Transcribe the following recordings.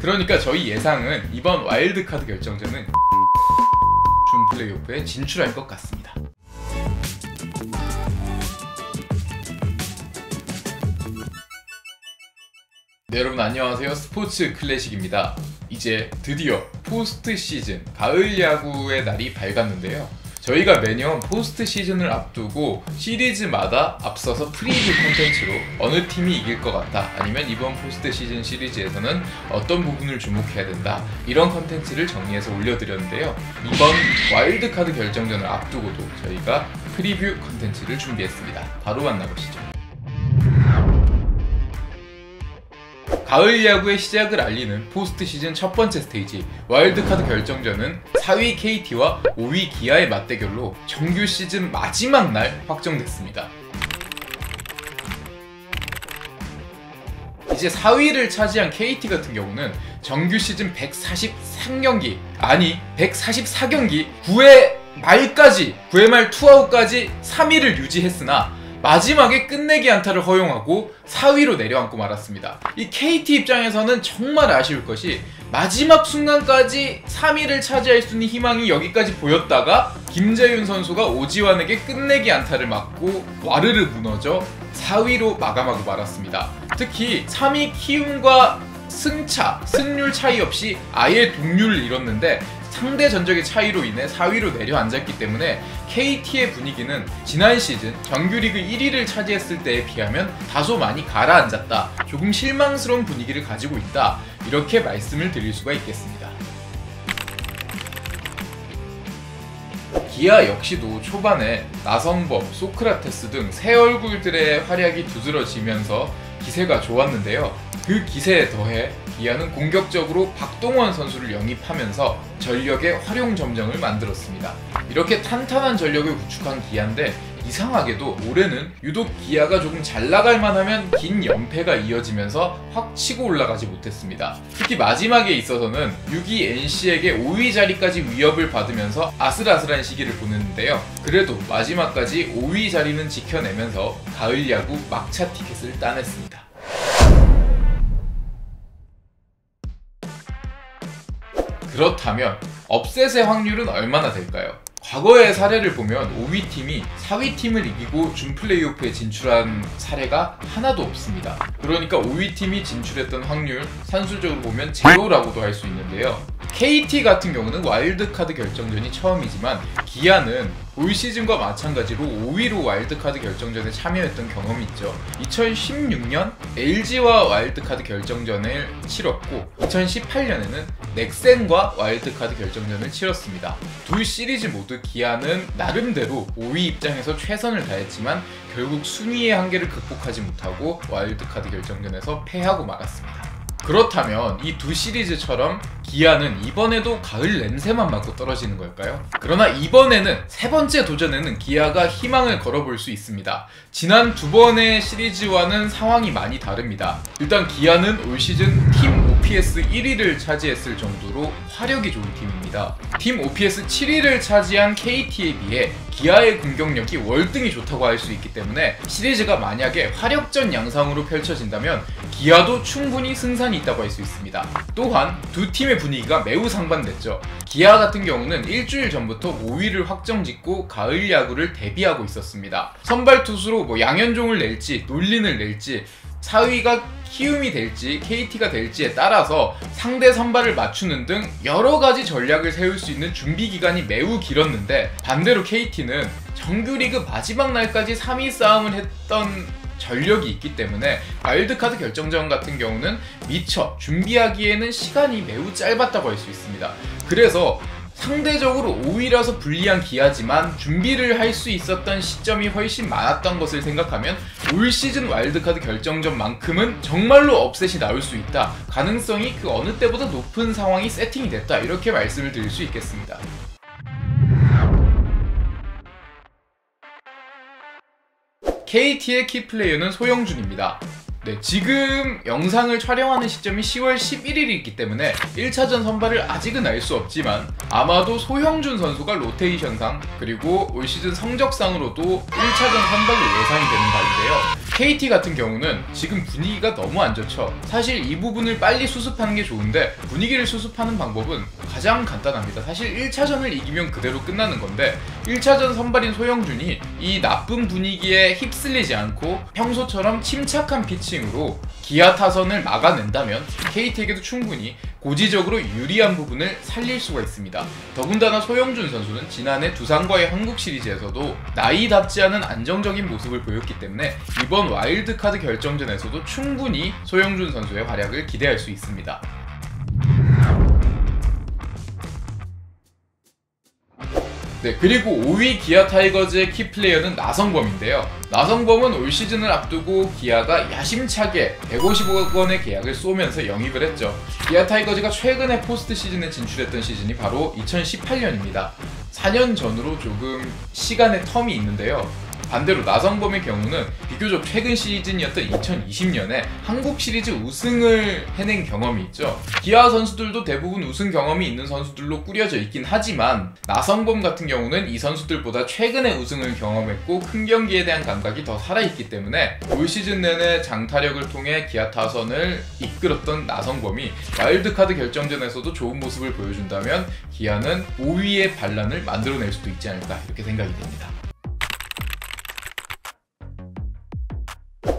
그러니까 저희 예상은 이번 와일드카드 결정전은 준 플레이오프에 진출할 것 같습니다. 네, 여러분 안녕하세요. 스포츠 클래식입니다. 이제 드디어 포스트 시즌 가을 야구의 날이 밝았는데요. 저희가 매년 포스트 시즌을 앞두고 시리즈마다 앞서서 프리뷰 콘텐츠로 어느 팀이 이길 것 같다, 아니면 이번 포스트 시즌 시리즈에서는 어떤 부분을 주목해야 된다, 이런 콘텐츠를 정리해서 올려드렸는데요. 이번 와일드카드 결정전을 앞두고도 저희가 프리뷰 콘텐츠를 준비했습니다. 바로 만나보시죠. 가을 야구의 시작을 알리는 포스트 시즌 첫 번째 스테이지 와일드카드 결정전은 4위 KT와 5위 기아의 맞대결로 정규 시즌 마지막 날 확정됐습니다. 이제 4위를 차지한 KT 같은 경우는 정규 시즌 143경기, 아니 144경기 9회 말까지, 9회 말 투아웃까지 3위를 유지했으나 마지막에 끝내기 안타를 허용하고 4위로 내려앉고 말았습니다. 이 KT 입장에서는 정말 아쉬울 것이, 마지막 순간까지 3위를 차지할 수 있는 희망이 여기까지 보였다가 김재윤 선수가 오지환에게 끝내기 안타를 맞고 와르르 무너져 4위로 마감하고 말았습니다. 특히 3위 키움과 승률 차이 없이 아예 동률을 이뤘는데 상대 전적의 차이로 인해 4위로 내려앉았기 때문에 KT의 분위기는 지난 시즌 정규리그 1위를 차지했을 때에 비하면 다소 많이 가라앉았다, 조금 실망스러운 분위기를 가지고 있다, 이렇게 말씀을 드릴 수가 있겠습니다. 기아 역시도 초반에 나성범, 소크라테스 등 새 얼굴들의 활약이 두드러지면서 기세가 좋았는데요. 그 기세에 더해 기아는 공격적으로 박동원 선수를 영입하면서 전력의 활용점정을 만들었습니다. 이렇게 탄탄한 전력을 구축한 기아인데 이상하게도 올해는 유독 기아가 조금 잘 나갈 만하면 긴 연패가 이어지면서 확 치고 올라가지 못했습니다. 특히 마지막에 있어서는 6위 NC에게 5위 자리까지 위협을 받으면서 아슬아슬한 시기를 보냈는데요. 그래도 마지막까지 5위 자리는 지켜내면서 가을 야구 막차 티켓을 따냈습니다. 그렇다면 업셋의 확률은 얼마나 될까요? 과거의 사례를 보면 5위 팀이 4위 팀을 이기고 준 플레이오프에 진출한 사례가 하나도 없습니다. 그러니까 5위 팀이 진출했던 확률, 산술적으로 보면 제로라고도 할 수 있는데요. KT 같은 경우는 와일드카드 결정전이 처음이지만 기아는 올 시즌과 마찬가지로 5위로 와일드카드 결정전에 참여했던 경험이 있죠. 2016년 LG와 와일드카드 결정전을 치렀고 2018년에는 넥센과 와일드카드 결정전을 치렀습니다. 두 시리즈 모두 기아는 나름대로 5위 입장에서 최선을 다했지만 결국 순위의 한계를 극복하지 못하고 와일드카드 결정전에서 패하고 말았습니다. 그렇다면 이 두 시리즈처럼 기아는 이번에도 가을 냄새만 맡고 떨어지는 걸까요? 그러나 이번에는 세 번째 도전에는 기아가 희망을 걸어볼 수 있습니다. 지난 두 번의 시리즈와는 상황이 많이 다릅니다. 일단 기아는 올 시즌 팀 OPS 1위를 차지했을 정도로 화력이 좋은 팀입니다. 팀 OPS 7위를 차지한 KT에 비해 기아의 공격력이 월등히 좋다고 할 수 있기 때문에 시리즈가 만약에 화력전 양상으로 펼쳐진다면 기아도 충분히 승산이 있다고 할 수 있습니다. 또한 두 팀의 분위기가 매우 상반됐죠. 기아 같은 경우는 일주일 전부터 5위를 확정짓고 가을 야구를 대비하고 있었습니다. 선발 투수로 양현종을 낼지 놀린을 낼지 4위가 키움이 될지 KT가 될지에 따라서 상대 선발을 맞추는 등 여러가지 전략을 세울 수 있는 준비 기간이 매우 길었는데, 반대로 KT는 정규리그 마지막 날까지 3위 싸움을 했던 전력이 있기 때문에 와일드카드 결정전 같은 경우는 미처 준비하기에는 시간이 매우 짧았다고 할 수 있습니다. 그래서 상대적으로 5위라서 불리한 기아지만 준비를 할 수 있었던 시점이 훨씬 많았던 것을 생각하면 올 시즌 와일드카드 결정전만큼은 정말로 업셋이 나올 수 있다, 가능성이 그 어느 때보다 높은 상황이 세팅이 됐다, 이렇게 말씀을 드릴 수 있겠습니다. KT의 키플레이어는 소영준입니다. 네, 지금 영상을 촬영하는 시점이 10월 11일이기 때문에 1차전 선발을 아직은 알 수 없지만 아마도 소형준 선수가 로테이션상 그리고 올 시즌 성적상으로도 1차전 선발로 예상이 되는 바인데요. KT 같은 경우는 지금 분위기가 너무 안 좋죠. 사실 이 부분을 빨리 수습하는 게 좋은데 분위기를 수습하는 방법은 가장 간단합니다. 사실 1차전을 이기면 그대로 끝나는 건데 1차전 선발인 소형준이 이 나쁜 분위기에 휩쓸리지 않고 평소처럼 침착한 피칭으로 기아 타선을 막아낸다면 KT에게도 충분히 고지적으로 유리한 부분을 살릴 수가 있습니다. 더군다나 소형준 선수는 지난해 두산과의 한국 시리즈에서도 나이답지 않은 안정적인 모습을 보였기 때문에 이번 와일드카드 결정전에서도 충분히 소형준 선수의 활약을 기대할 수 있습니다. 네, 그리고 5위 기아 타이거즈의 키플레이어는 나성범인데요. 나성범은 올 시즌을 앞두고 기아가 야심차게 150억 원의 계약을 쏘면서 영입을 했죠. 기아 타이거즈가 최근에 포스트 시즌에 진출했던 시즌이 바로 2018년입니다. 4년 전으로 조금 시간의 텀이 있는데요. 반대로 나성범의 경우는 비교적 최근 시즌이었던 2020년에 한국 시리즈 우승을 해낸 경험이 있죠. 기아 선수들도 대부분 우승 경험이 있는 선수들로 꾸려져 있긴 하지만 나성범 같은 경우는 이 선수들보다 최근에 우승을 경험했고 큰 경기에 대한 감각이 더 살아있기 때문에 올 시즌 내내 장타력을 통해 기아 타선을 이끌었던 나성범이 와일드카드 결정전에서도 좋은 모습을 보여준다면 기아는 5위의 반란을 만들어낼 수도 있지 않을까 이렇게 생각이 됩니다.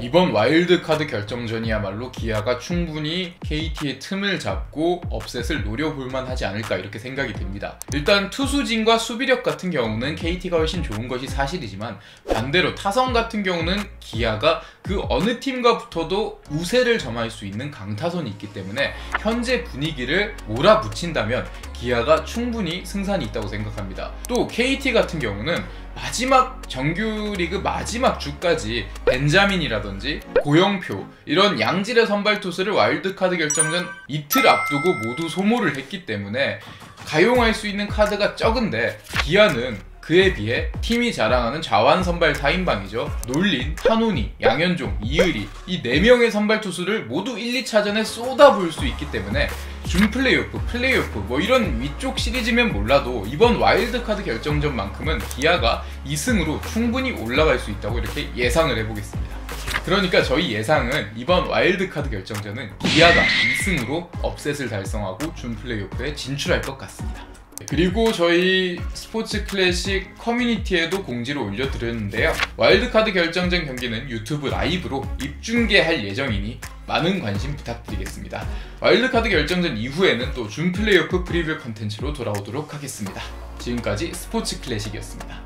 이번 와일드카드 결정전이야말로 기아가 충분히 KT의 틈을 잡고 업셋을 노려볼만 하지 않을까 이렇게 생각이 듭니다. 일단 투수진과 수비력 같은 경우는 KT가 훨씬 좋은 것이 사실이지만 반대로 타선 같은 경우는 기아가 그 어느 팀과 붙어도 우세를 점할 수 있는 강타선이 있기 때문에 현재 분위기를 몰아붙인다면 기아가 충분히 승산이 있다고 생각합니다. 또 KT 같은 경우는 마지막 정규리그 마지막 주까지 벤자민이라든지 고영표 이런 양질의 선발 투수를 와일드카드 결정전 이틀 앞두고 모두 소모를 했기 때문에 가용할 수 있는 카드가 적은데 기아는 그에 비해 팀이 자랑하는 좌완 선발 4인방이죠. 놀린, 한훈이, 양현종, 이의리 이 4명의 선발 투수를 모두 1, 2차전에 쏟아부을 수 있기 때문에 준 플레이오프, 플레이오프 뭐 이런 위쪽 시리즈면 몰라도 이번 와일드카드 결정전만큼은 기아가 2승으로 충분히 올라갈 수 있다고 이렇게 예상을 해보겠습니다. 그러니까 저희 예상은 이번 와일드카드 결정전은 기아가 2승으로 업셋을 달성하고 준 플레이오프에 진출할 것 같습니다. 그리고 저희 스포츠 클래식 커뮤니티에도 공지를 올려드렸는데요. 와일드카드 결정전 경기는 유튜브 라이브로 입중계할 예정이니 많은 관심 부탁드리겠습니다. 와일드카드 결정전 이후에는 또 준 플레이오프 프리뷰 컨텐츠로 돌아오도록 하겠습니다. 지금까지 스포츠 클래식이었습니다.